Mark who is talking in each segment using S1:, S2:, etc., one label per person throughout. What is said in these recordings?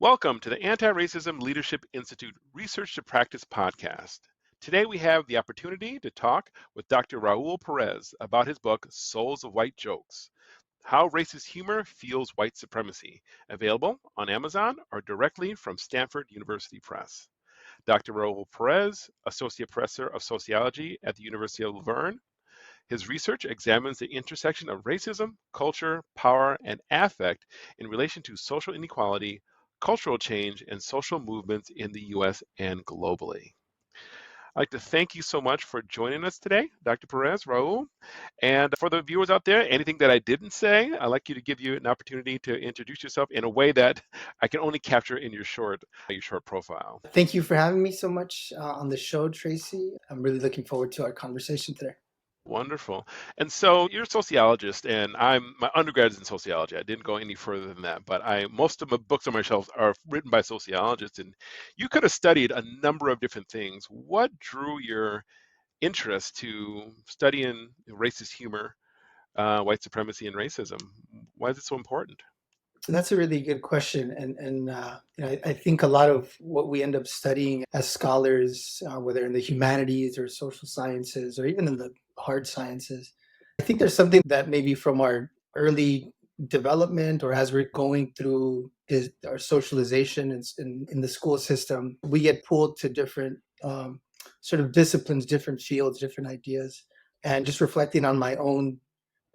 S1: Welcome to the Anti-Racism Leadership Institute Research to Practice podcast. Today we have the opportunity to talk with Dr. Raúl Perez about his book, Souls of White Jokes: How Racist Humor Fuels White Supremacy, available on Amazon or directly from Stanford University Press. Dr. Raúl Perez, Associate Professor of Sociology at the University of Louvain. His research examines the intersection of racism, culture, power, and affect in relation to social inequality, cultural change, and social movements in the US and globally. I'd like to thank you so much for joining us today, Dr. Perez, Raul. And for the viewers out there, anything that I didn't say, I'd like you to give you an opportunity to introduce yourself in a way that I can only capture in your short profile.
S2: Thank you for having me so much on the show, Tracey. I'm really looking forward to our conversation today.
S1: Wonderful. And so you're a sociologist, and my undergrad is in sociology. I didn't go any further than that, but most of my books on my shelves are written by sociologists, and you could have studied a number of different things. What drew your interest to studying racist humor, white supremacy, and racism? Why is it so important?
S2: So that's a really good question, and I think a lot of what we end up studying as scholars, whether in the humanities or social sciences or even in the hard sciences, I think there's something that maybe from our early development or as we're going through our socialization in the school system, we get pulled to different sort of disciplines, different fields, different ideas, and just reflecting on my own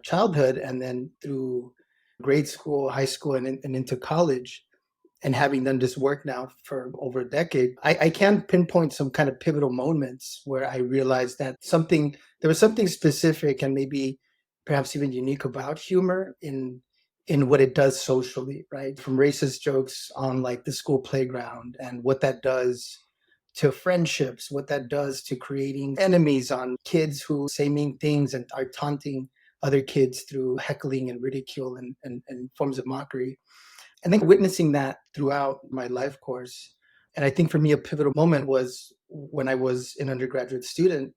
S2: childhood and then through grade school, high school, and into college, and having done this work now for over a decade, I can pinpoint some kind of pivotal moments where I realized that there was something specific and maybe perhaps even unique about humor in what it does socially, right? From racist jokes on like the school playground and what that does to friendships, what that does to creating enemies on kids who say mean things and are taunting other kids through heckling and ridicule and forms of mockery. I think witnessing that throughout my life course. And I think for me, a pivotal moment was when I was an undergraduate student.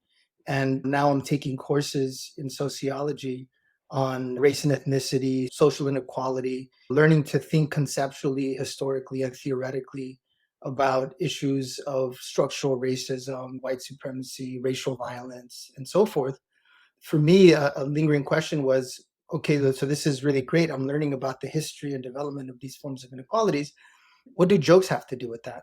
S2: And now I'm taking courses in sociology on race and ethnicity, social inequality, learning to think conceptually, historically, and theoretically about issues of structural racism, white supremacy, racial violence, and so forth. For me, a lingering question was, okay, so this is really great. I'm learning about the history and development of these forms of inequalities. What do jokes have to do with that?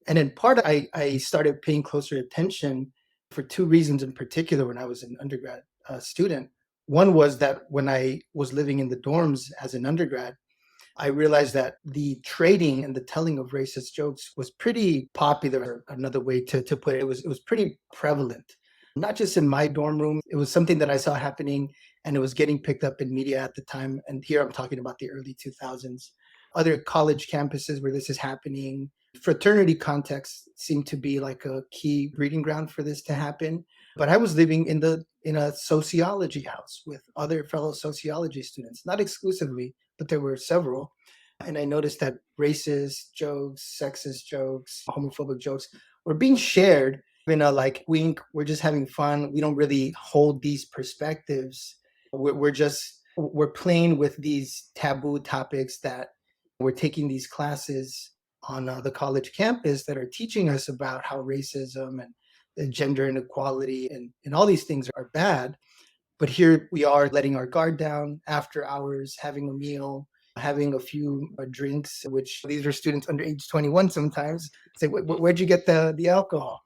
S2: And in part, I started paying closer attention for two reasons in particular when I was an undergrad student. One was that when I was living in the dorms as an undergrad, I realized that the trading and the telling of racist jokes was pretty popular. Another way to put it, it was pretty prevalent, not just in my dorm room. It was something that I saw happening, and it was getting picked up in media at the time. And here I'm talking about the early 2000s. Other college campuses where this is happening, fraternity contexts seem to be like a key breeding ground for this to happen. But I was living in a sociology house with other fellow sociology students, not exclusively, but there were several. And I noticed that racist jokes, sexist jokes, homophobic jokes were being shared in a like wink, we're just having fun. We don't really hold these perspectives. We're playing with these taboo topics that we're taking these classes on the college campus that are teaching us about how racism and gender inequality and all these things are bad. But here we are letting our guard down after hours, having a meal, having a few drinks, which these are students under age 21 sometimes. Say, where'd you get the alcohol?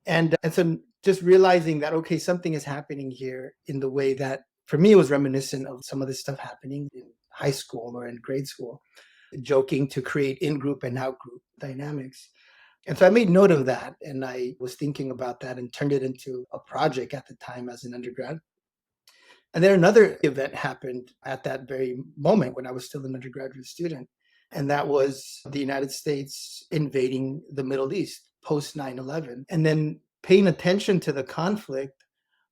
S2: And so just realizing that, okay, something is happening here in the way that for me, it was reminiscent of some of this stuff happening in high school or in grade school, joking to create in-group and out-group dynamics. And so I made note of that, and I was thinking about that and turned it into a project at the time as an undergrad. And then another event happened at that very moment when I was still an undergraduate student. And that was the United States invading the Middle East post 9/11. And then paying attention to the conflict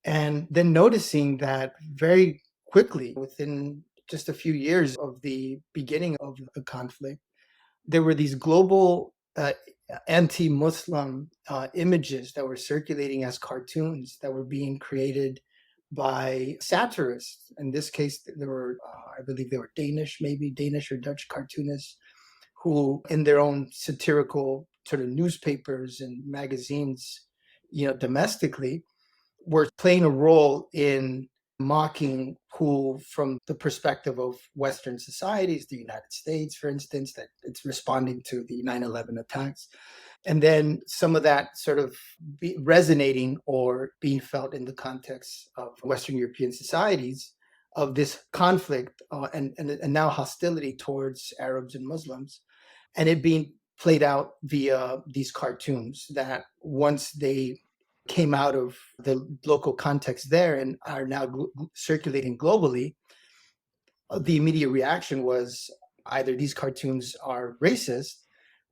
S2: and then noticing that very quickly, within just a few years of the beginning of the conflict, there were these global anti-Muslim images that were circulating as cartoons that were being created by satirists. In this case, there were, I believe they were Danish, maybe Danish or Dutch cartoonists who, in their own satirical sort of newspapers and magazines, domestically, were playing a role in mocking who, from the perspective of Western societies, the United States, for instance, that it's responding to the 9/11 attacks. And then some of that sort of resonating or being felt in the context of Western European societies of this conflict and now hostility towards Arabs and Muslims, and it being played out via these cartoons that once they came out of the local context there and are now circulating globally, the immediate reaction was either these cartoons are racist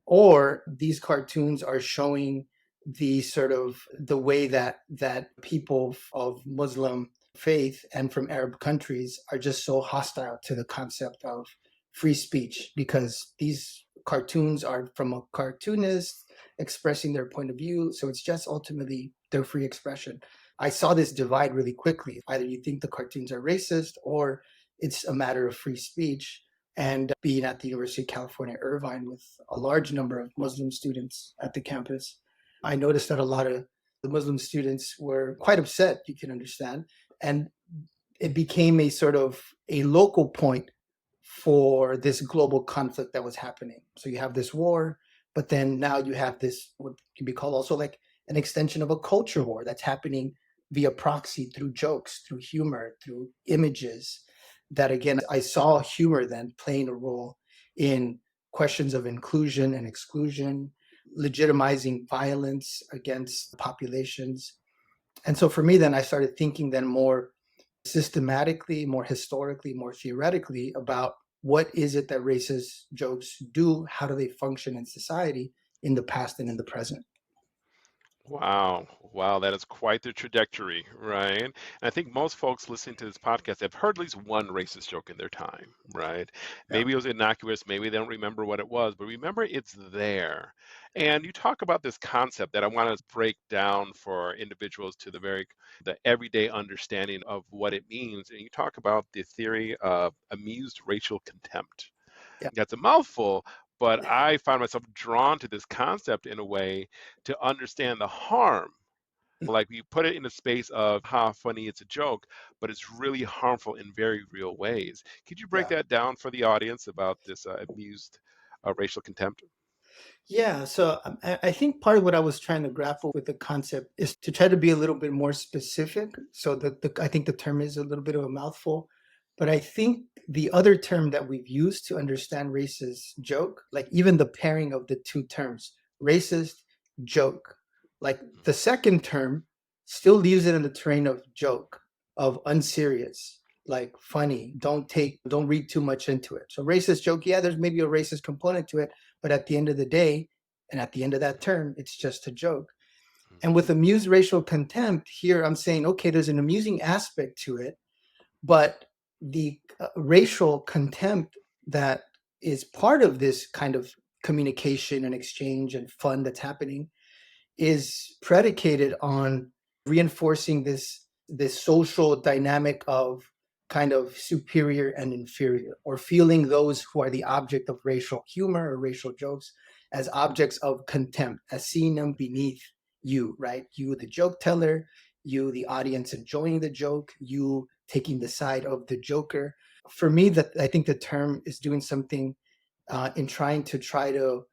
S2: or these cartoons are showing the sort of the way that people of Muslim faith and from Arab countries are just so hostile to the concept of free speech, because these cartoons are from a cartoonist expressing their point of view, so it's just ultimately their free expression. I saw this divide really quickly. Either you think the cartoons are racist or it's a matter of free speech. And being at the University of California, Irvine, with a large number of Muslim students at the campus, I noticed that a lot of the Muslim students were quite upset, you can understand. And it became a sort of a local point for this global conflict that was happening. So you have this war, but then now you have this, what can be called also like an extension of a culture war that's happening via proxy through jokes, through humor, through images. That again, I saw humor then playing a role in questions of inclusion and exclusion, legitimizing violence against populations. And so for me, then I started thinking then more systematically, more historically, more theoretically about what is it that racist jokes do? How do they function in society in the past and in the present?
S1: Wow. Wow, that is quite the trajectory, right? And I think most folks listening to this podcast have heard at least one racist joke in their time, right?
S2: Yeah.
S1: Maybe it was innocuous, maybe they don't remember what it was, but remember it's there. And you talk about this concept that I want to break down for individuals to the everyday understanding of what it means. And you talk about the theory of amused racial contempt.
S2: Yeah.
S1: That's a mouthful, but I find myself drawn to this concept in a way to understand the harm. Like you put it in a space of how funny it's a joke, but it's really harmful in very real ways. Could you break
S2: Yeah.
S1: that down for the audience about this amused racial contempt?
S2: Yeah, so I think part of what I was trying to grapple with the concept is to try to be a little bit more specific. So I think the term is a little bit of a mouthful, but I think the other term that we've used to understand racist joke, like even the pairing of the two terms, racist joke, like the second term still leaves it in the terrain of joke, of unserious, like funny. Don't read too much into it. So racist joke, yeah, there's maybe a racist component to it, but at the end of the day, and at the end of that term, it's just a joke. And with amused racial contempt, here I'm saying, okay, there's an amusing aspect to it, but the racial contempt that is part of this kind of communication and exchange and fun that's happening is predicated on reinforcing this social dynamic of kind of superior and inferior, or feeling those who are the object of racial humor or racial jokes as objects of contempt, as seeing them beneath you, right? You, the joke teller, you, the audience enjoying the joke, you taking the side of the joker. For me, that I think the term is doing something in try to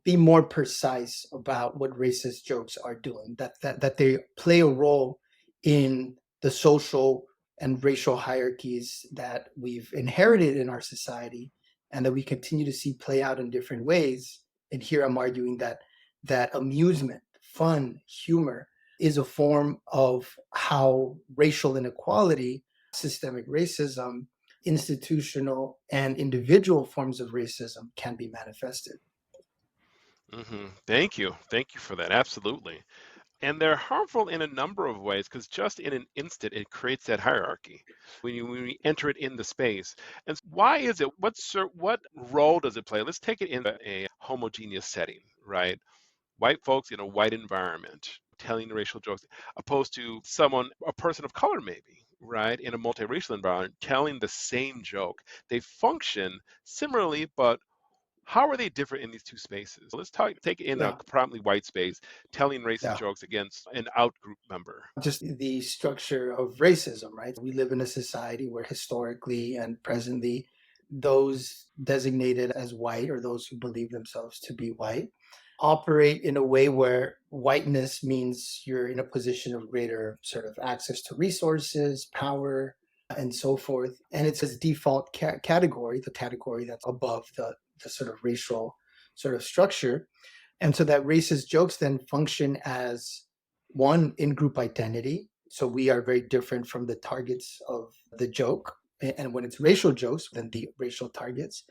S2: be more precise about what racist jokes are doing, that they play a role in the social and racial hierarchies that we've inherited in our society and that we continue to see play out in different ways. And here I'm arguing that amusement, fun, humor is a form of how racial inequality, systemic racism, institutional and individual forms of racism can be manifested.
S1: Thank you. Thank you for that. Absolutely. And they're harmful in a number of ways because just in an instant, it creates that hierarchy when we enter it in the space. And why is it? What role does it play? Let's take it in a homogeneous setting, right? White folks in a white environment telling racial jokes, opposed to a person of color, maybe, right, in a multiracial environment telling the same joke. They function similarly, but How are they different in these two spaces? Let's take in a
S2: Yeah.
S1: predominantly white space, telling racist
S2: Yeah.
S1: jokes against an out group member.
S2: Just the structure of racism, right? We live in a society where historically and presently, those designated as white or those who believe themselves to be white operate in a way where whiteness means you're in a position of greater sort of access to resources, power, and so forth. And it's this default category, the category that's above the sort of racial sort of structure. And so that racist jokes then function as one in group identity. So we are very different from the targets of the joke. And when it's racial jokes, then the racial targets.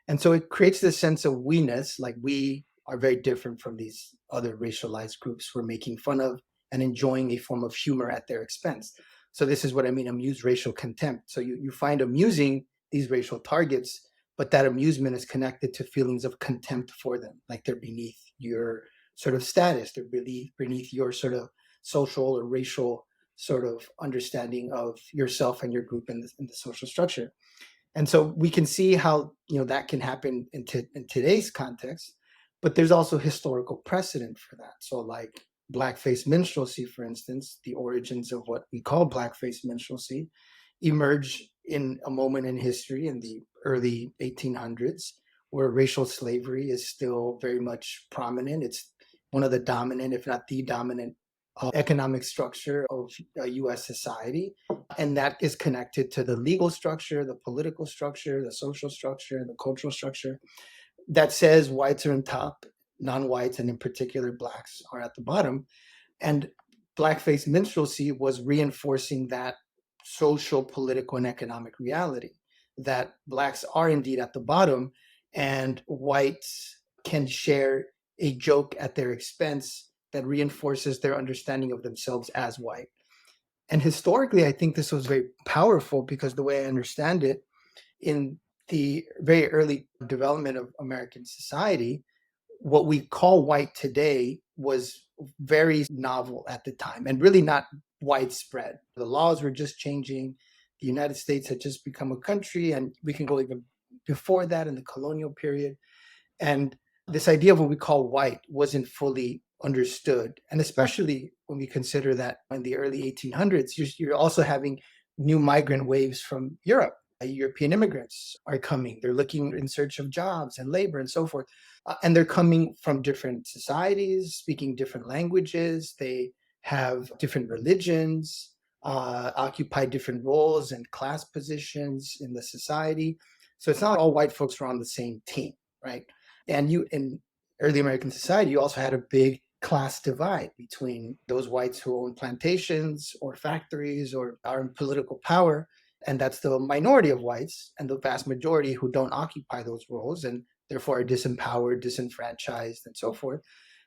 S2: And so it creates this sense of we-ness, like we are very different from these other racialized groups we're making fun of and enjoying a form of humor at their expense. So this is what I mean, amused racial contempt. So you find amusing these racial targets, but that amusement is connected to feelings of contempt for them, like they're beneath your sort of status, they're beneath your sort of social or racial sort of understanding of yourself and your group in the social structure. And so we can see how that can happen in today's context, but there's also historical precedent for that. So like blackface minstrelsy, for instance, the origins of what we call blackface minstrelsy emerge in a moment in history in the early 1800s where racial slavery is still very much prominent. It's one of the dominant, if not the dominant, economic structure of US society. And that is connected to the legal structure, the political structure, the social structure, the cultural structure that says whites are on top, non-whites, and in particular blacks are at the bottom. And blackface minstrelsy was reinforcing that social, political, and economic reality that blacks are indeed at the bottom and whites can share a joke at their expense that reinforces their understanding of themselves as white. And historically, I think this was very powerful because the way I understand it, in the very early development of American society, what we call white today was very novel at the time and really not widespread. The laws were just changing. The United States had just become a country, and we can go even before that in the colonial period. And this idea of what we call white wasn't fully understood. And especially when we consider that in the early 1800s, you're also having new migrant waves from Europe. European immigrants are coming. They're looking in search of jobs and labor and so forth. And they're coming from different societies, speaking different languages. They have different religions, occupy different roles and class positions in the society. So it's not all white folks are on the same team, right? And you in early American society, you also had a big class divide between those whites who own plantations or factories or are in political power, and that's the minority of whites, and the vast majority who don't occupy those roles and therefore are disempowered, disenfranchised, and so forth.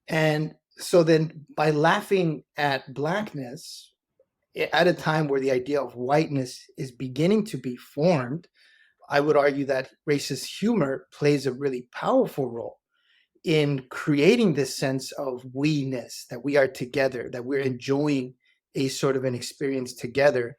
S2: And so then by laughing at blackness at a time where the idea of whiteness is beginning to be formed, I would argue that racist humor plays a really powerful role in creating this sense of we-ness, that we are together, that we're enjoying a sort of an experience together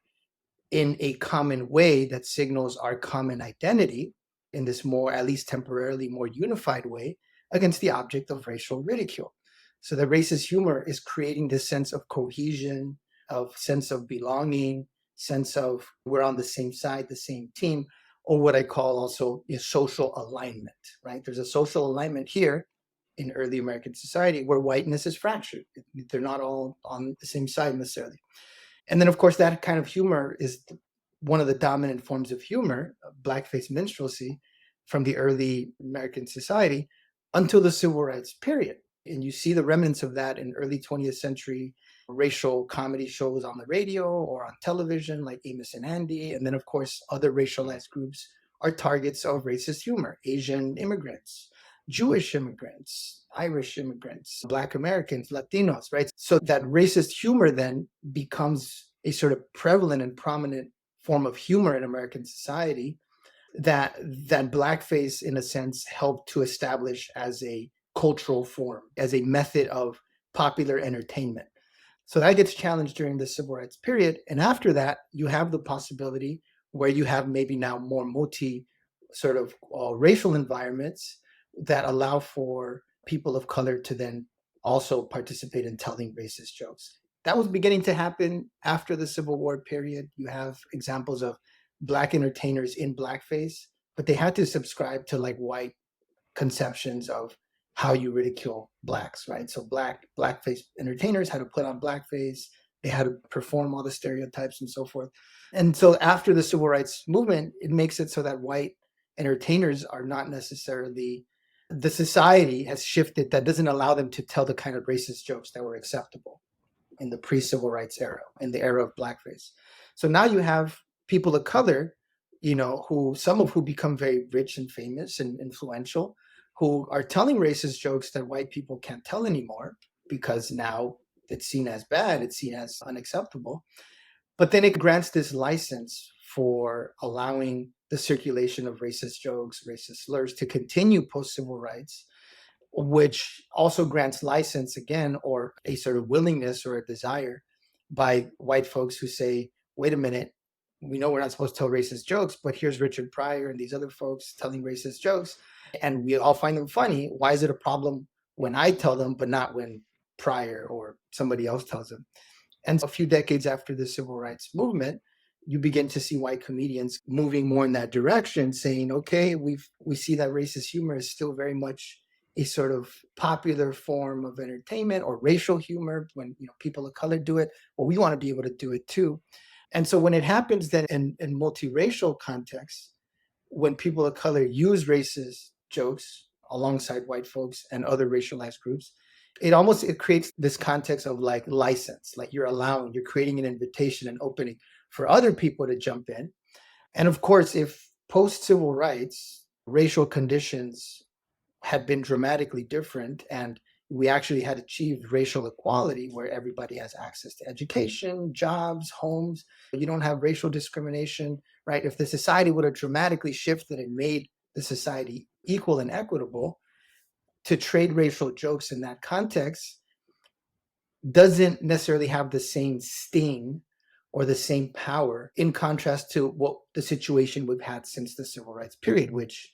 S2: in a common way that signals our common identity in this more, at least temporarily, more unified way against the object of racial ridicule. So the racist humor is creating this sense of cohesion, of sense of belonging, sense of we're on the same side, the same team, or what I call also is social alignment, right? There's a social alignment here in early American society where whiteness is fractured. They're not all on the same side necessarily. And then, of course, that kind of humor is one of the dominant forms of humor, blackface minstrelsy, from the early American society until the civil rights period. And you see the remnants of that in early 20th century racial comedy shows on the radio or on television, like Amos and Andy. And then, of course, other racialized groups are targets of racist humor: Asian immigrants, Jewish immigrants, Irish immigrants, Black Americans, Latinos, right? So that racist humor then becomes a sort of prevalent and prominent form of humor in American society that blackface, in a sense, helped to establish as a cultural form, as a method of popular entertainment. So that gets challenged during the civil rights period. And after that, you have the possibility where you have maybe now more multi sort of racial environments that allow for people of color to then also participate in telling racist jokes. That was beginning to happen after the Civil War period. You have examples of Black entertainers in blackface, but they had to subscribe to like white conceptions of how you ridicule blacks, right? So blackface entertainers had to put on blackface, they had to perform all the stereotypes and so forth. And so after the civil rights movement, it makes it so that white entertainers are not necessarily, the society has shifted that doesn't allow them to tell the kind of racist jokes that were acceptable in the pre-civil rights era, in the era of blackface. So now you have people of color, who some of who become very rich and famous and influential, who are telling racist jokes that white people can't tell anymore because now it's seen as bad, it's seen as unacceptable. But then it grants this license for allowing the circulation of racist jokes, racist slurs to continue post civil rights, which also grants license again, or a sort of willingness or a desire by white folks who say, wait a minute, we know we're not supposed to tell racist jokes, but here's Richard Pryor and these other folks telling racist jokes, and we all find them funny. Why is it a problem when I tell them, but not when Pryor or somebody else tells them? And a few decades after the civil rights movement, you begin to see white comedians moving more in that direction, saying, okay, we see that racist humor is still very much a sort of popular form of entertainment, or racial humor. When people of color do it, well, we want to be able to do it too. And so when it happens that in multiracial contexts, when people of color use racist jokes alongside white folks and other racialized groups, it creates this context of like license, like you're creating an invitation and opening for other people to jump in. And of course, if post civil rights racial conditions had been dramatically different, and we actually had achieved racial equality where everybody has access to education, jobs, homes, you don't have racial discrimination, right? If the society would have dramatically shifted and made the society equal and equitable, to trade racial jokes in that context doesn't necessarily have the same sting or the same power, in contrast to what the situation we've had since the civil rights period, which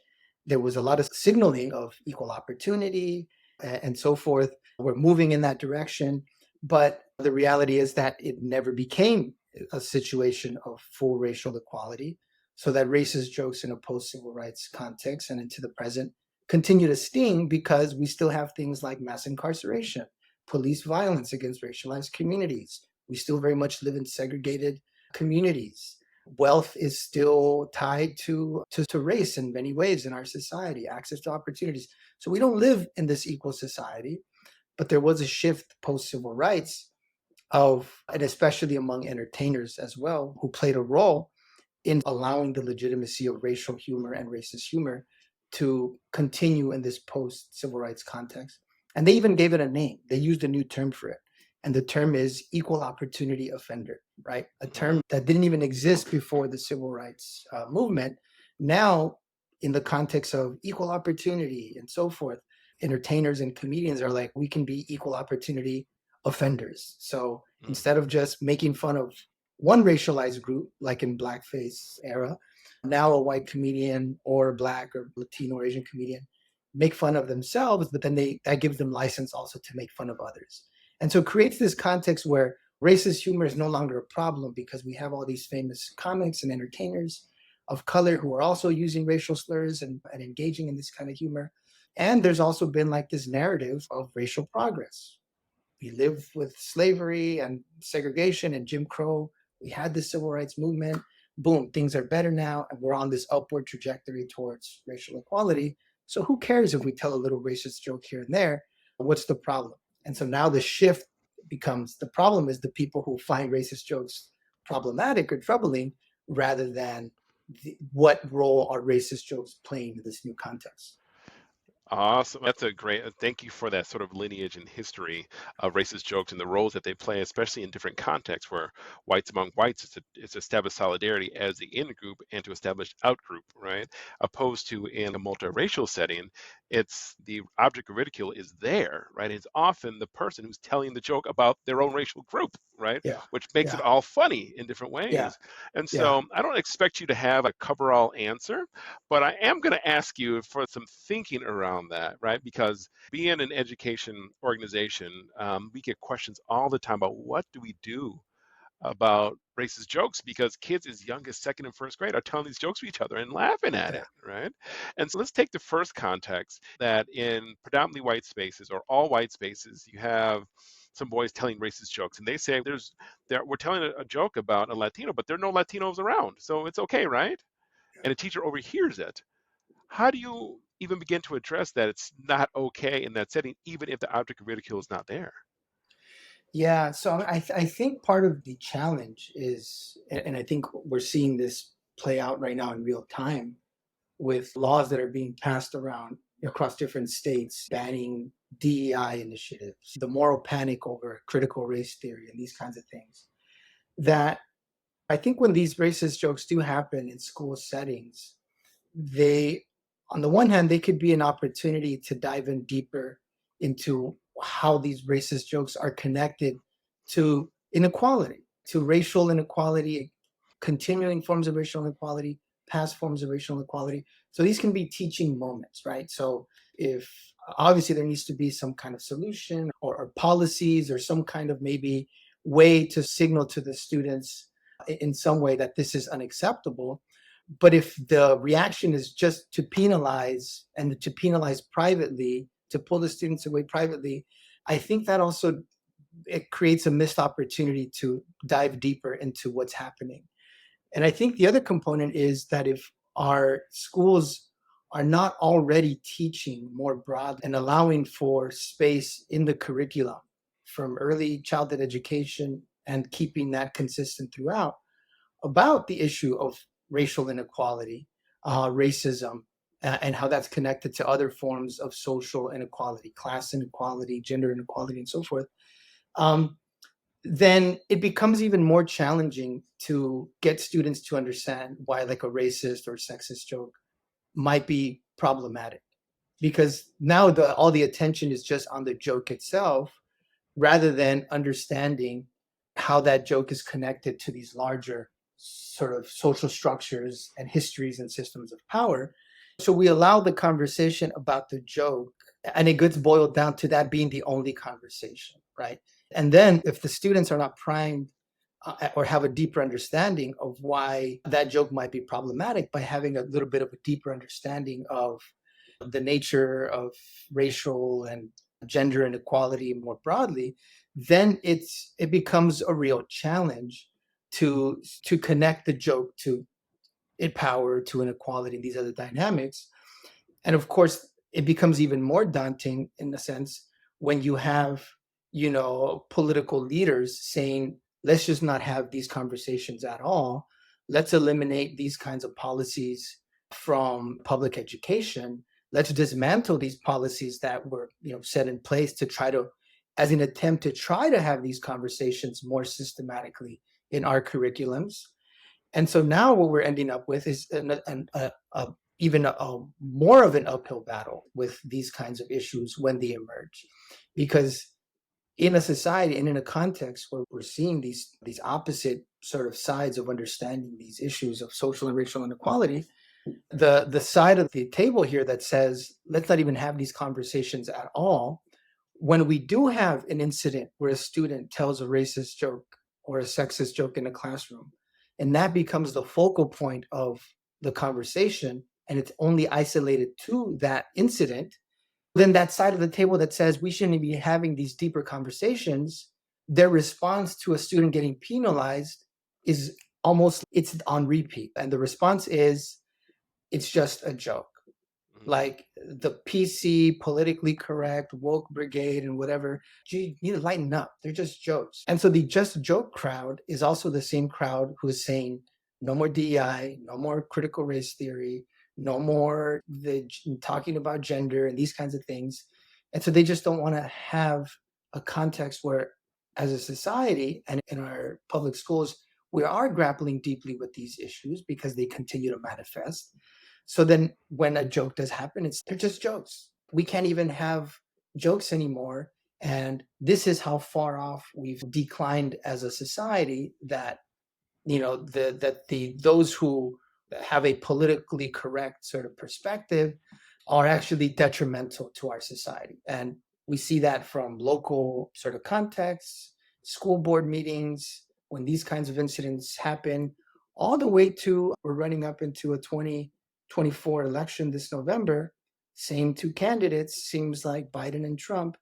S2: there was a lot of signaling of equal opportunity and so forth. We're moving in that direction, but the reality is that it never became a situation of full racial equality, so that racist jokes in a post-civil rights context and into the present continue to sting because we still have things like mass incarceration, police violence against racialized communities. We still very much live in segregated communities. Wealth is still tied to race in many ways in our society, access to opportunities. So we don't live in this equal society, but there was a shift post civil rights and especially among entertainers as well, who played a role in allowing the legitimacy of racial humor and racist humor to continue in this post civil rights context. And they even gave it a name. They used a new term for it. And the term is equal opportunity offender, right? A term that didn't even exist before the civil rights movement. Now, in the context of equal opportunity and so forth, entertainers and comedians are like, we can be equal opportunity offenders. So instead of just making fun of one racialized group, like in blackface era, now a white comedian or a Black or Latino or Asian comedian make fun of themselves, but then that gives them license also to make fun of others. And so it creates this context where racist humor is no longer a problem because we have all these famous comics and entertainers of color who are also using racial slurs and engaging in this kind of humor. And there's also been like this narrative of racial progress. We lived with slavery and segregation and Jim Crow. We had the civil rights movement. Boom, things are better now, and we're on this upward trajectory towards racial equality. So who cares if we tell a little racist joke here and there? What's the problem? And so now the shift becomes, the problem is the people who find racist jokes problematic or troubling, rather than what role are racist jokes playing in this new context.
S1: Awesome. That's a great, thank you for that sort of lineage and history of racist jokes and the roles that they play, especially in different contexts where whites among whites is to establish solidarity as the in group and to establish out group, right? Opposed to in a multiracial setting, It's the object of ridicule is there, right? It's often the person who's telling the joke about their own racial group, right?
S2: Yeah.
S1: Which makes it
S2: Yeah.
S1: all funny in different
S2: Yeah.
S1: ways. And
S2: Yeah.
S1: so I don't expect you to have a cover-all answer, but I am going to ask you for some thinking around that, right? Because being an education organization, we get questions all the time about what do we do about racist jokes because kids as young as second and first grade are telling these jokes to each other and laughing at
S2: Yeah.
S1: it, right? And so let's take the first context that in predominantly white spaces or all white spaces, you have some boys telling racist jokes, and they say we're telling a joke about a Latino, but there are no Latinos around, so it's okay, right? And a teacher overhears it. How do you even begin to address that it's not okay in that setting, even if the object of ridicule is not there?
S2: Yeah, so I think part of the challenge is, and I think we're seeing this play out right now in real time with laws that are being passed around across different states, banning DEI initiatives, the moral panic over critical race theory, and these kinds of things. That I think when these racist jokes do happen in school settings, they, on the one hand, they could be an opportunity to dive in deeper into how these racist jokes are connected to inequality, to racial inequality, continuing forms of racial inequality, past forms of racial inequality. So these can be teaching moments, right? So if obviously there needs to be some kind of solution or policies or some kind of maybe way to signal to the students in some way that this is unacceptable. But if the reaction is just to penalize and to penalize privately, to pull the students away privately, I think that also it creates a missed opportunity to dive deeper into what's happening. And I think the other component is that if our schools are not already teaching more broadly and allowing for space in the curriculum from early childhood education and keeping that consistent throughout, about the issue of racial inequality, racism, and how that's connected to other forms of social inequality, class inequality, gender inequality, and so forth, um, then it becomes even more challenging to get students to understand why, like, a racist or sexist joke might be problematic. Because now all the attention is just on the joke itself rather than understanding how that joke is connected to these larger sort of social structures and histories and systems of power. So we allow the conversation about the joke, and it gets boiled down to that being the only conversation, right? And then if the students are not primed or have a deeper understanding of why that joke might be problematic by having a little bit of a deeper understanding of the nature of racial and gender inequality more broadly, then it becomes a real challenge to connect the joke to power, to inequality, and these other dynamics. And of course, it becomes even more daunting in the sense when you have, political leaders saying, let's just not have these conversations at all. Let's eliminate these kinds of policies from public education. Let's dismantle these policies that were, set in place to try to, as an attempt to try to have these conversations more systematically in our curriculums. And so now what we're ending up with is even more of an uphill battle with these kinds of issues when they emerge. Because in a society and in a context where we're seeing these opposite sort of sides of understanding these issues of social and racial inequality, the side of the table here that says, let's not even have these conversations at all, when we do have an incident where a student tells a racist joke or a sexist joke in a classroom, and that becomes the focal point of the conversation, and it's only isolated to that incident, then that side of the table that says we shouldn't be having these deeper conversations, their response to a student getting penalized is almost it's on repeat. And the response is it's just a joke,
S1: Mhm.
S2: like the PC, politically correct, woke brigade, and whatever. You need to lighten up. They're just jokes. And so the just joke crowd is also the same crowd who is saying no more DEI, no more critical race theory, no more talking about gender and these kinds of things. And so they just don't want to have a context where, as a society and in our public schools, we are grappling deeply with these issues because they continue to manifest. So then when a joke does happen, they're just jokes. we can't even have jokes anymore. And this is how far off we've declined as a society, that those who have a politically correct sort of perspective are actually detrimental to our society. And we see that from local sort of contexts, school board meetings, when these kinds of incidents happen, all the way to we're running up into a 2024 election this November. Same two candidates, seems like Biden and Trump.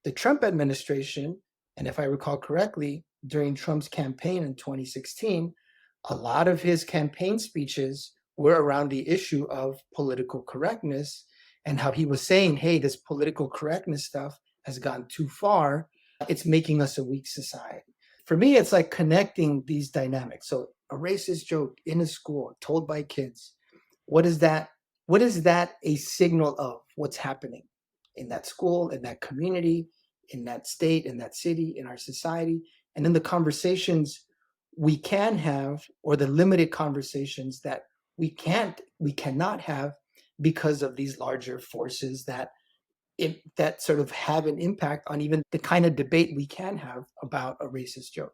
S2: The Trump administration, and if I recall correctly, during Trump's campaign in 2016, a lot of his campaign speeches were around the issue of political correctness, and how he was saying, hey, this political correctness stuff has gone too far. It's making us a weak society. For me, it's like connecting these dynamics. So a racist joke in a school told by kids, what is that? What is that a signal of what's happening in that school, in that community, in that state, in that city, in our society? And then the conversations we can have, or the limited conversations that we cannot have because of these larger forces that sort of have an impact on even the kind of debate we can have about a racist joke.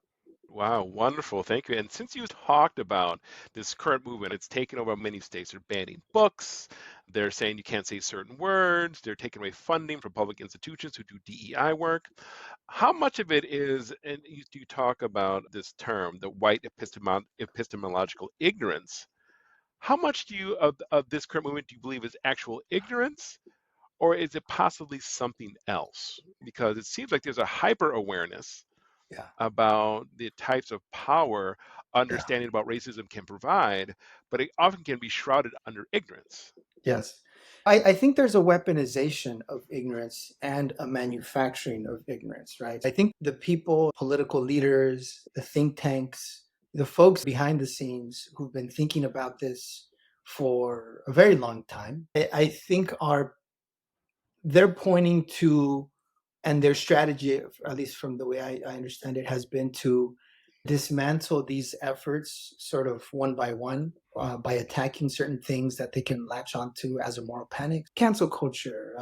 S1: Wow, wonderful. Thank you. And since you talked about this current movement, it's taken over many states. They're banning books. They're saying you can't say certain words. They're taking away funding from public institutions who do DEI work. How much of it is, and you talk about this term, the white epistemological ignorance. How much do you of this current movement do you believe is actual ignorance, or is it possibly something else? Because it seems like there's a hyper awareness
S2: Yeah,
S1: about the types of power
S2: yeah.
S1: understanding about racism can provide, but it often can be shrouded under ignorance.
S2: Yes. I think there's a weaponization of ignorance and a manufacturing of ignorance, right? I think the people, political leaders, the think tanks, the folks behind the scenes who've been thinking about this for a very long time, I think are they're pointing to, and their strategy, at least from the way I understand it, has been to dismantle these efforts sort of one by one, by attacking certain things that they can latch onto as a moral panic, cancel culture,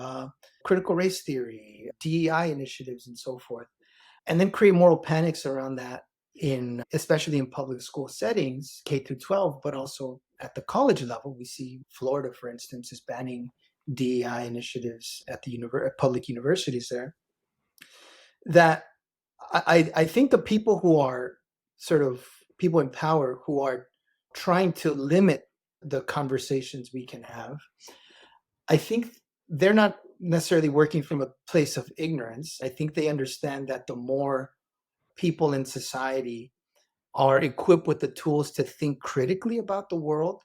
S2: critical race theory, DEI initiatives, and so forth, and then create moral panics around that, in especially in public school settings, K through 12, but also at the college level. We see Florida, for instance, is banning DEI initiatives at the public universities there. That I think the people who are sort of people in power who are trying to limit the conversations we can have, I think they're not necessarily working from a place of ignorance. I think they understand that the more people in society are equipped with the tools to think critically about the world,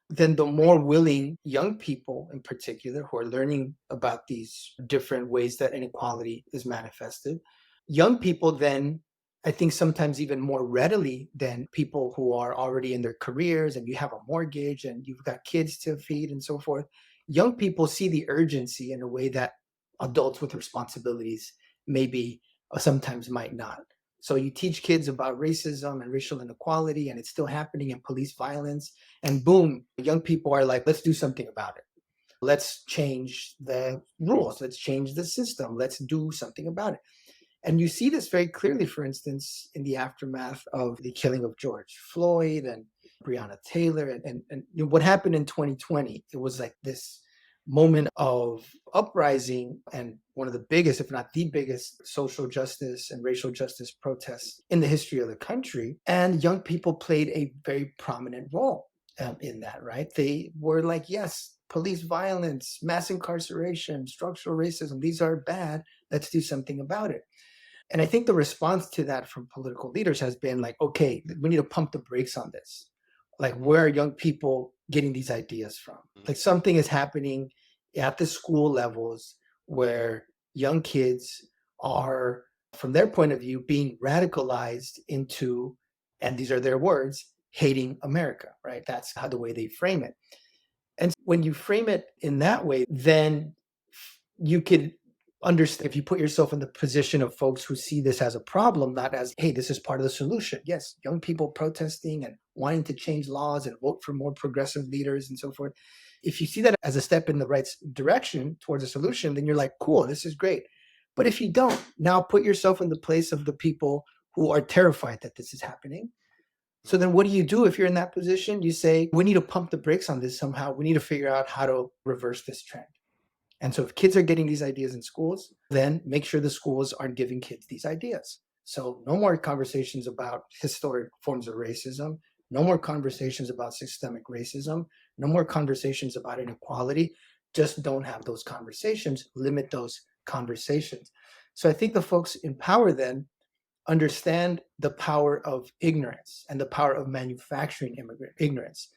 S2: then the more willing young people in particular who are learning about these different ways that inequality is manifested, young people then, I think sometimes even more readily than people who are already in their careers and you have a mortgage and you've got kids to feed and so forth, young people see the urgency in a way that adults with responsibilities maybe sometimes might not. So you teach kids about racism and racial inequality, and it's still happening in police violence. And boom, young people are like, let's do something about it. Let's change the rules. Let's change the system. Let's do something about it. And you see this very clearly, for instance, in the aftermath of the killing of George Floyd and Breonna Taylor. And what happened in 2020, it was like this moment of uprising and one of the biggest, if not the biggest, social justice and racial justice protests in the history of the country. And young people played a very prominent role in that, right? They were like, yes, police violence, mass incarceration, structural racism, these are bad. Let's do something about it. And I think the response to that from political leaders has been like, okay, we need to pump the brakes on this. Like, where are young people getting these ideas from? Like, something is happening at the school levels where young kids are, from their point of view, being radicalized into, and these are their words, hating America, right? That's how the way they frame it. And when you frame it in that way, then you could understand, if you put yourself in the position of folks who see this as a problem, not as, hey, this is part of the solution. Yes, young people protesting and wanting to change laws and vote for more progressive leaders and so forth. If you see that as a step in the right direction towards a solution, then you're like, cool, this is great. But if you don't, now put yourself in the place of the people who are terrified that this is happening. So then what do you do if you're in that position? You say, we need to pump the brakes on this somehow. We need to figure out how to reverse this trend. And so if kids are getting these ideas in schools, then make sure the schools aren't giving kids these ideas. So no more conversations about historic forms of racism, no more conversations about systemic racism, no more conversations about inequality. Just don't have those conversations, limit those conversations. So I think the folks in power then understand the power of ignorance and the power of manufacturing ignorance.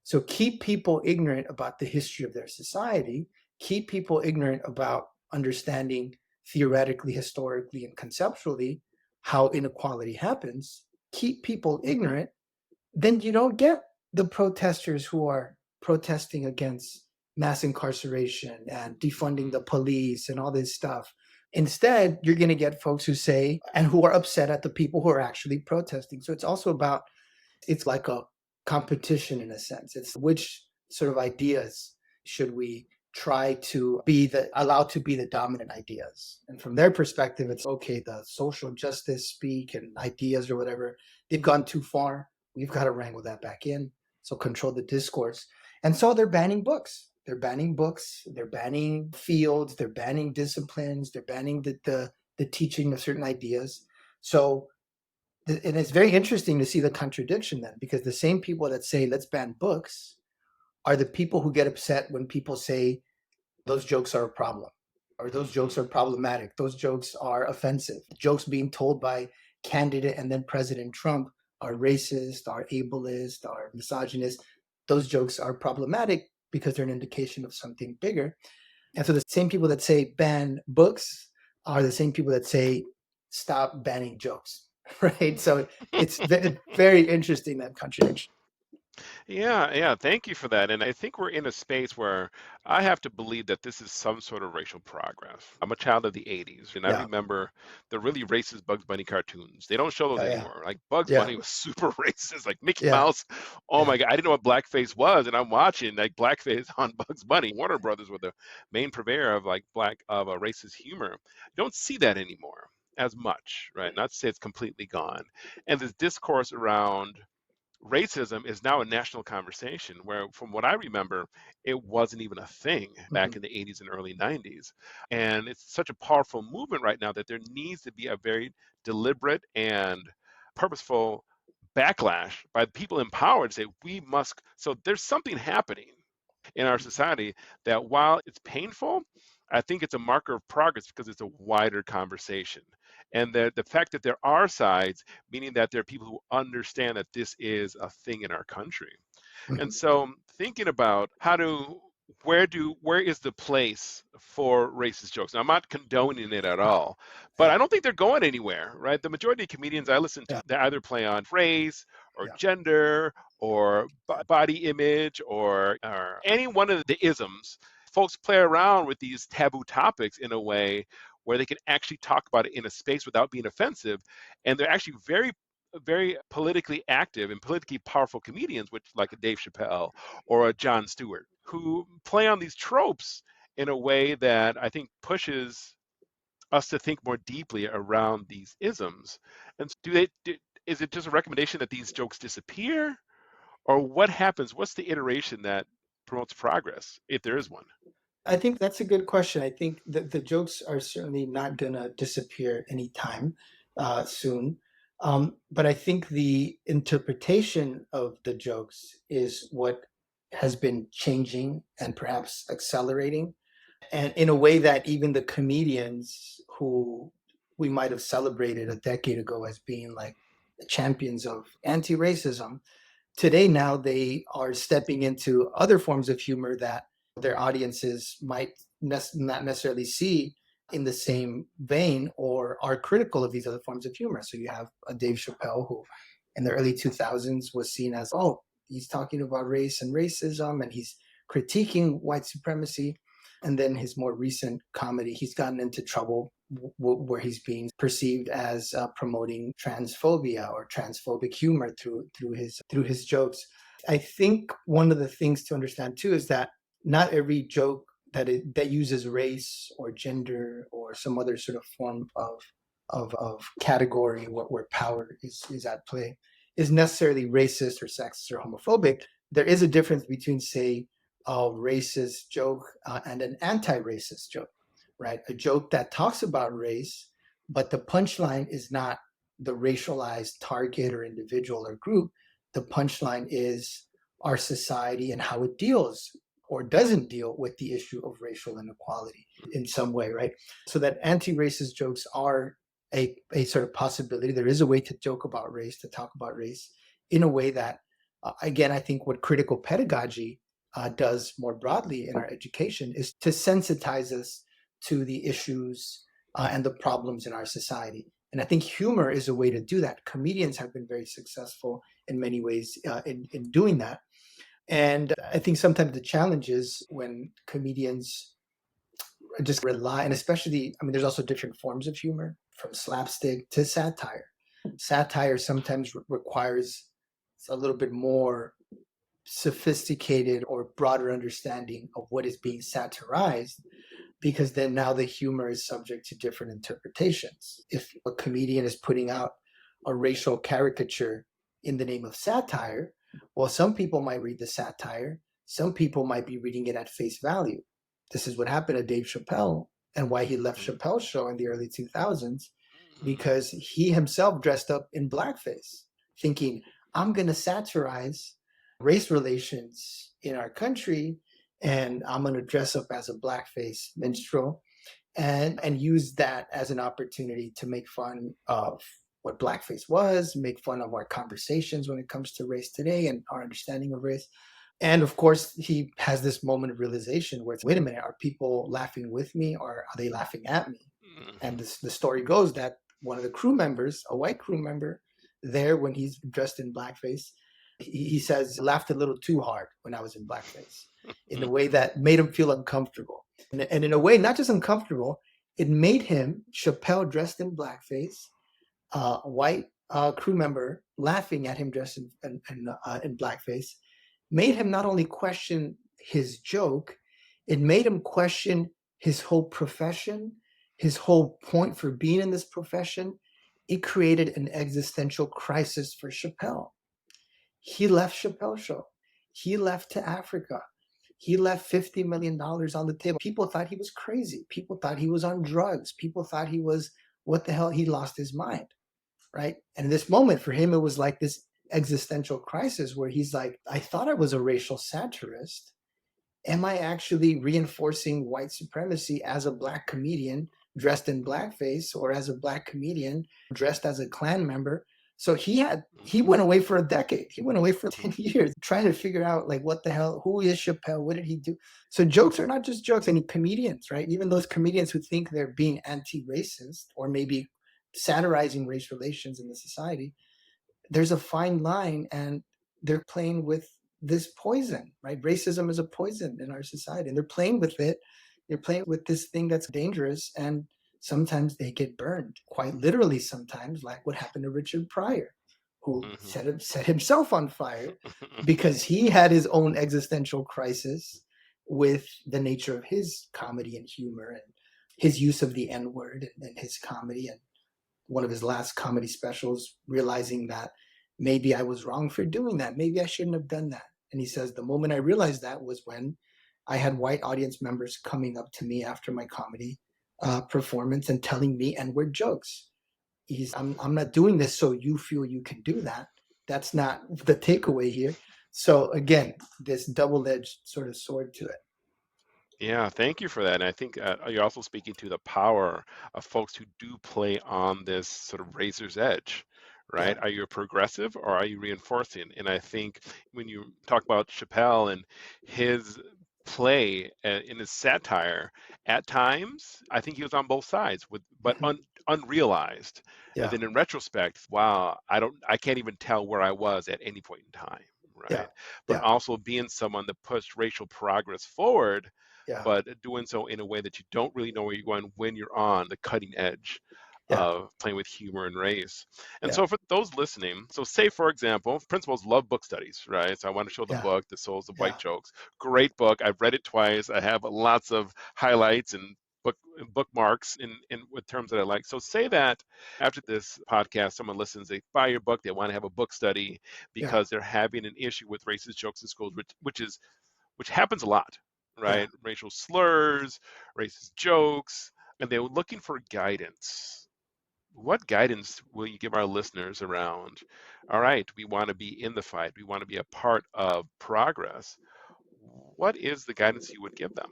S2: So keep people ignorant about the history of their society, keep people ignorant about understanding theoretically, historically, and conceptually how inequality happens, keep people ignorant, then you don't get the protesters who are protesting against mass incarceration and defunding the police and all this stuff. Instead, you're going to get folks who say, and who are upset at the people who are actually protesting. So it's also about, it's like a competition in a sense. It's which sort of ideas should we try to be allowed to be the dominant ideas. And from their perspective, it's okay, the social justice speak and ideas or whatever, they've gone too far. We've got to wrangle that back in. So control the discourse. And so they're banning books. They're banning books. They're banning fields. They're banning disciplines. They're banning the teaching of certain ideas. So, and it's very interesting to see the contradiction then, because the same people that say let's ban books are the people who get upset when people say those jokes are a problem, or those jokes are problematic, those jokes are offensive. Jokes being told by candidate and then President Trump are racist, are ableist, are misogynist. Those jokes are problematic because they're an indication of something bigger. And so the same people that say ban books are the same people that say stop banning jokes, right? So it's very interesting, that contradiction.
S1: Yeah, yeah, thank you for that. And I think we're in a space where I have to believe that this is some sort of racial progress. I'm a child of the 80s, and I
S2: Yeah,
S1: remember the really racist Bugs Bunny cartoons. They don't show those
S2: yeah,
S1: anymore. Like Bugs
S2: yeah,
S1: Bunny was super racist, like Mickey
S2: yeah,
S1: Mouse. Oh
S2: yeah.
S1: my God, I didn't know what blackface was, and I'm watching like blackface on Bugs Bunny. Warner Brothers were the main purveyor of like racist humor. You don't see that anymore as much, right? Not to say it's completely gone. And this discourse around racism is now a national conversation where, from what I remember, it wasn't even a thing back
S2: Mhm.
S1: in the 80s and early 90s. And it's such a powerful movement right now that there needs to be a very deliberate and purposeful backlash by the people in power to say, we must. So there's something happening in our society that, while it's painful, I think it's a marker of progress because it's a wider conversation. And the fact that there are sides, meaning that there are people who understand that this is a thing in our country. And
S2: Mhm.
S1: so thinking about where is the place for racist jokes? Now, I'm not condoning it at
S2: Ah,
S1: all, but
S2: yeah,
S1: I don't think they're going anywhere, right? The majority of comedians I listen
S2: yeah,
S1: to, they either play on race or
S2: yeah.
S1: gender or body image or any one of the isms. Folks play around with these taboo topics in a way where they can actually talk about it in a space without being offensive. And they're actually very politically active and politically powerful comedians, which like a Dave Chappelle or a Jon Stewart, who play on these tropes in a way that I think pushes us to think more deeply around these isms. And is it just a recommendation that these jokes disappear, or what happens? What's the iteration that promotes progress, if there is one?
S2: I think that's a good question. I think that the jokes are certainly not going to disappear anytime soon. But I think the interpretation of the jokes is what has been changing and perhaps accelerating. And in a way that even the comedians who we might have celebrated a decade ago as being like the champions of anti racism, today now they are stepping into other forms of humor that their audiences might not necessarily see in the same vein, or are critical of these other forms of humor. So you have a Dave Chappelle who in the early 2000s was seen as, oh, he's talking about race and racism and he's critiquing white supremacy. And then his more recent comedy, he's gotten into trouble where he's being perceived as promoting transphobia or transphobic humor through his jokes. I think one of the things to understand too is that not every joke that uses race or gender or some other sort of form of category where power is at play is necessarily racist or sexist or homophobic. There is a difference between, say, a racist joke and an anti-racist joke, right? A joke that talks about race, but the punchline is not the racialized target or individual or group. The punchline is our society and how it deals or doesn't deal with the issue of racial inequality in some way, right? So that anti-racist jokes are a sort of possibility. There is a way to joke about race, to talk about race in a way that, again, I think what critical pedagogy does more broadly in our education is to sensitize us to the issues and the problems in our society. And I think humor is a way to do that. Comedians have been very successful in many ways in doing that. And I think sometimes the challenge is when comedians just rely, and especially, I mean, there's also different forms of humor from slapstick to satire. Satire sometimes requires a little bit more sophisticated or broader understanding of what is being satirized, because then now the humor is subject to different interpretations. If a comedian is putting out a racial caricature in the name of satire, well, some people might read the satire, some people might be reading it at face value. This is what happened to Dave Chappelle and why he left Chappelle's show in the early 2000s, because he himself dressed up in blackface, thinking, I'm going to satirize race relations in our country, and I'm going to dress up as a blackface minstrel and use that as an opportunity to make fun of what blackface was, make fun of our conversations when it comes to race today and our understanding of race. And of course, he has this moment of realization where it's, wait a minute, are people laughing with me or are they laughing at me? And the story goes that one of the crew members, a white crew member, there when he's dressed in blackface, he says, laughed a little too hard when I was in blackface in a way that made him feel uncomfortable. And in a way, not just uncomfortable, it made him, Chappelle dressed in blackface, a white crew member laughing at him dressed in blackface, made him not only question his joke, it made him question his whole profession, his whole point for being in this profession. It created an existential crisis for Chappelle. He left Chappelle's show. He left to Africa. He left $50 million on the table. People thought he was crazy. People thought he was on drugs. People thought he was, what the hell? He lost his mind, right? And in this moment, for him, it was like this existential crisis where he's like, I thought I was a racial satirist. Am I actually reinforcing white supremacy as a black comedian dressed in blackface, or as a black comedian dressed as a Klan member? So he went away for a decade. He went away for 10 years trying to figure out, like, what the hell, who is Chappelle? What did he do? So jokes are not just jokes. Any comedians, right? Even those comedians who think they're being anti-racist or maybe satirizing race relations in the society, there's a fine line, and they're playing with this poison, right? Racism is a poison in our society, and they're playing with it. They're playing with this thing that's dangerous, and sometimes they get burned, quite literally sometimes, like what happened to Richard Pryor, who set himself on fire because he had his own existential crisis with the nature of his comedy and humor and his use of the N-word in his comedy. And one of his last comedy specials, realizing that maybe I was wrong for doing that. Maybe I shouldn't have done that. And he says, the moment I realized that was when I had white audience members coming up to me after my comedy performance and telling me N-word jokes. I'm not doing this so you feel you can do that. That's not the takeaway here. So again, this double-edged sort of sword to it.
S1: Yeah, thank you for that. And I think you're also speaking to the power of folks who do play on this sort of razor's edge, right?
S2: Yeah.
S1: Are you a progressive or are you reinforcing? And I think when you talk about Chappelle and his play in his satire, at times, I think he was on both sides, but unrealized. And
S2: Yeah.
S1: then in retrospect, wow, I can't even tell where I was at any point in time,
S2: Yeah.
S1: right? But
S2: Yeah.
S1: also being someone that pushed racial progress forward,
S2: Yeah.
S1: but doing so in a way that you don't really know where you're going when you're on the cutting edge
S2: Yeah.
S1: of playing with humor and race. And
S2: Yeah.
S1: so for those listening, so say for example, principals love book studies, right? So I want to show the
S2: Yeah.
S1: book, The Souls of White
S2: Yeah.
S1: Jokes. Great book. I've read it twice. I have lots of highlights and bookmarks in with terms that I like. So say that after this podcast, someone listens, they buy your book, they want to have a book study
S2: Yeah.
S1: because they're having an issue with racist jokes in schools, which happens a lot,
S2: Yeah.
S1: right? Racial slurs, racist jokes, and they're looking for guidance. What guidance will you give our listeners around, all right, we want to be in the fight, we want to be a part of progress? What is the guidance you would give them?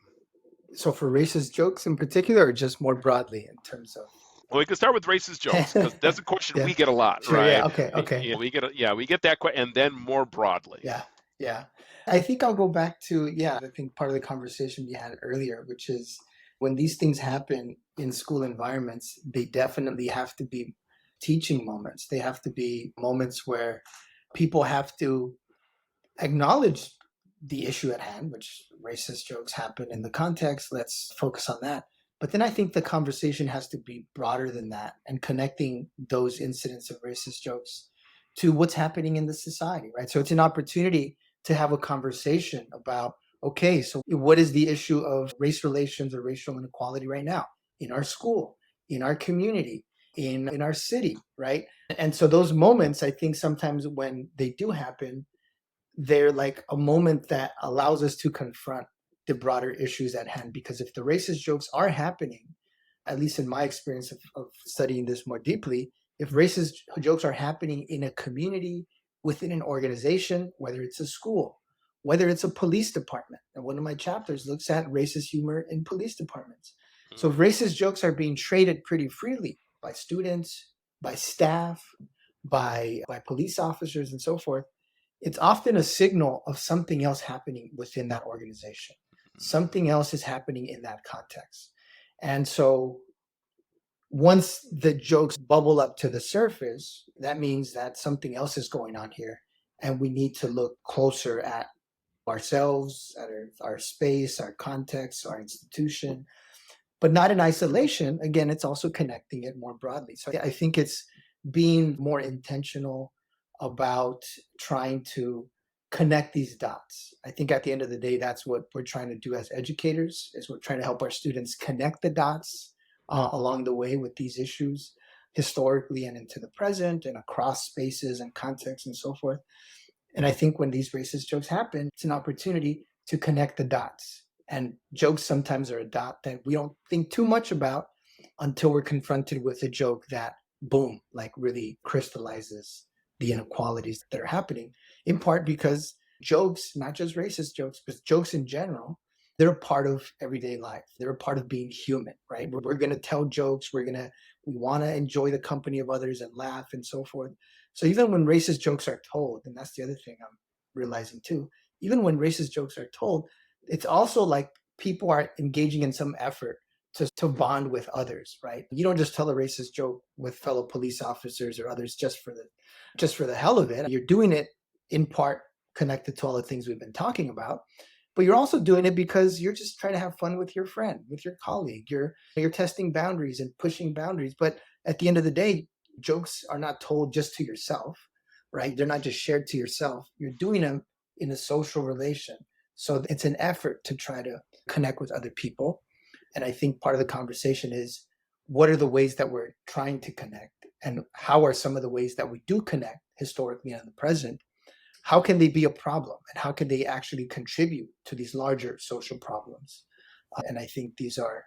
S2: So for racist jokes in particular, or just more broadly in terms of
S1: Well, we can start with racist jokes because that's a question
S2: yeah,
S1: we get a lot,
S2: sure, yeah,
S1: right?
S2: okay, okay,
S1: We get that question, and then more broadly.
S2: yeah, yeah. I think I'll go back to, yeah, I think part of the conversation we had earlier, which is when these things happen in school environments, they definitely have to be teaching moments. They have to be moments where people have to acknowledge the issue at hand, which racist jokes happen in the context. Let's focus on that. But then I think the conversation has to be broader than that and connecting those incidents of racist jokes to what's happening in the society, right? So it's an opportunity to have a conversation about, okay, so what is the issue of race relations or racial inequality right now in our school, in our community, in our city, right? And so those moments, I think sometimes when they do happen, they're like a moment that allows us to confront the broader issues at hand. Because if the racist jokes are happening, at least in my experience of studying this more deeply, if racist jokes are happening in a community, within an organization, whether it's a school, whether it's a police department, and one of my chapters looks at racist humor in police departments. So if
S1: Mm,
S2: racist jokes are being traded pretty freely by students, by staff, by police officers, and so forth, it's often a signal of something else happening within that organization. Something else is happening in that context. And so once the jokes bubble up to the surface, that means that something else is going on here. And we need to look closer at ourselves, at our space, our context, our institution, but not in isolation. Again, it's also connecting it more broadly. So I think it's being more intentional about trying to connect these dots. I think at the end of the day, that's what we're trying to do as educators, is we're trying to help our students connect the dots along the way with these issues historically and into the present and across spaces and contexts and so forth. And I think when these racist jokes happen, it's an opportunity to connect the dots. And jokes sometimes are a dot that we don't think too much about until we're confronted with a joke that, boom, like really crystallizes the inequalities that are happening, in part because jokes, not just racist jokes, but jokes in general, they're a part of everyday life. They're a part of being human, right? We're going to tell jokes. We want to enjoy the company of others and laugh and so forth. So even when racist jokes are told, and that's the other thing I'm realizing too, even when racist jokes are told, it's also like people are engaging in some effort to bond with others, right? You don't just tell a racist joke with fellow police officers or others just for the hell of it. You're doing it in part connected to all the things we've been talking about, but you're also doing it because you're just trying to have fun with your friend, with your colleague. You're testing boundaries and pushing boundaries. But at the end of the day, jokes are not told just to yourself, right? They're not just shared to yourself. You're doing them in a social relation. So it's an effort to try to connect with other people. And I think part of the conversation is, what are the ways that we're trying to connect? And how are some of the ways that we do connect historically and in the present? How can they be a problem? And how can they actually contribute to these larger social problems? And I think these are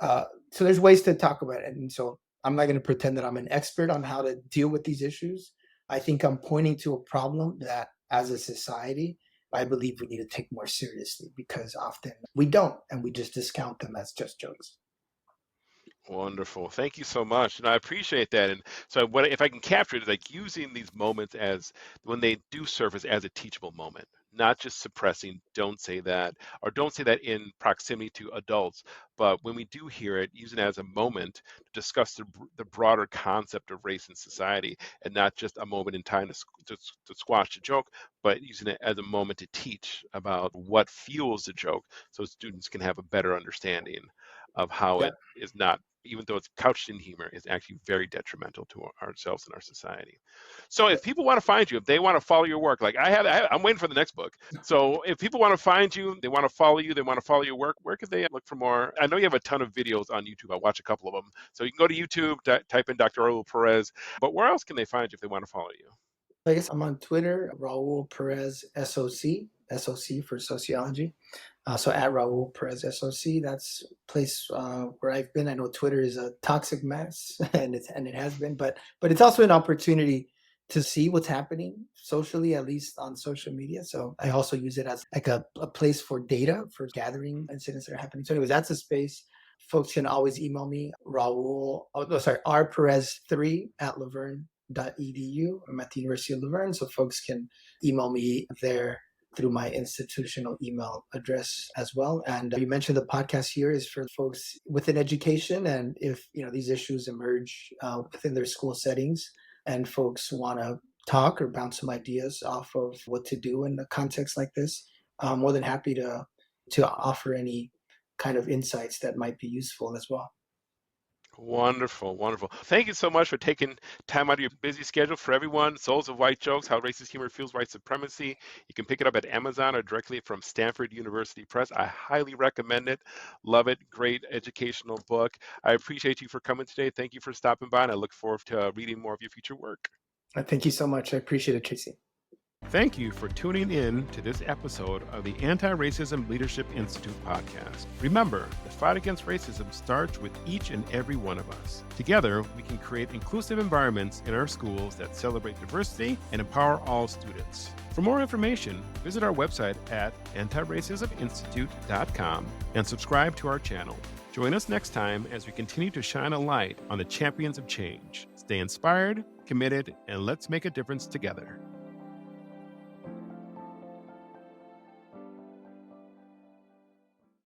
S2: so there's ways to talk about it. And so I'm not going to pretend that I'm an expert on how to deal with these issues. I think I'm pointing to a problem that as a society, I believe we need to take more seriously, because often we don't, and we just discount them as just jokes.
S1: wonderful. Thank you so much. And I appreciate that. And so what if I can capture it is like using these moments as when they do surface as a teachable moment, not just suppressing, don't say that, or don't say that in proximity to adults. But when we do hear it, use it as a moment to discuss the broader concept of race in society, and not just a moment in time to squash the joke, but using it as a moment to teach about what fuels the joke so students can have a better understanding of how
S2: Yeah.
S1: it is not, even though it's couched in humor, is actually very detrimental to ourselves and our society. So if people want to find you, if they want to follow your work, like I'm waiting for the next book. So if people want to find you, they want to follow you, they want to follow your work, where could they look for more? I know you have a ton of videos on YouTube. I watch a couple of them. So you can go to YouTube, type in Dr. Raul Perez. But where else can they find you if they want to follow you?
S2: I guess I'm on Twitter, Raul Perez SOC, SOC for sociology. So at Raul Perez SOC, that's a place where I've been. I know Twitter is a toxic mess, and it has been, but it's also an opportunity to see what's happening socially, at least on social media. So I also use it as like a place for data for gathering incidents that are happening. So anyways, that's a space. Folks can always email me, Raul, rperez3 at laverne.edu. I'm at the University of Laverne, so folks can email me there through my institutional email address as well. And you mentioned the podcast here is for folks within education, and if these issues emerge within their school settings, and folks want to talk or bounce some ideas off of what to do in a context like this, I'm more than happy to offer any kind of insights that might be useful as well.
S1: Wonderful, wonderful. Thank you so much for taking time out of your busy schedule. For everyone, Souls of White Jokes, How Racist Humor Fuels White Supremacy. You can pick it up at Amazon or directly from Stanford University Press. I highly recommend it. Love it. Great educational book. I appreciate you for coming today. Thank you for stopping by, and I look forward to reading more of your future work.
S2: Thank you so much. I appreciate it, Tracey.
S1: Thank you for tuning in to this episode of the Anti-Racism Leadership Institute podcast. Remember, the fight against racism starts with each and every one of us. Together, we can create inclusive environments in our schools that celebrate diversity and empower all students. For more information, visit our website at antiracisminstitute.com and subscribe to our channel. Join us next time as we continue to shine a light on the champions of change. Stay inspired, committed, and let's make a difference together.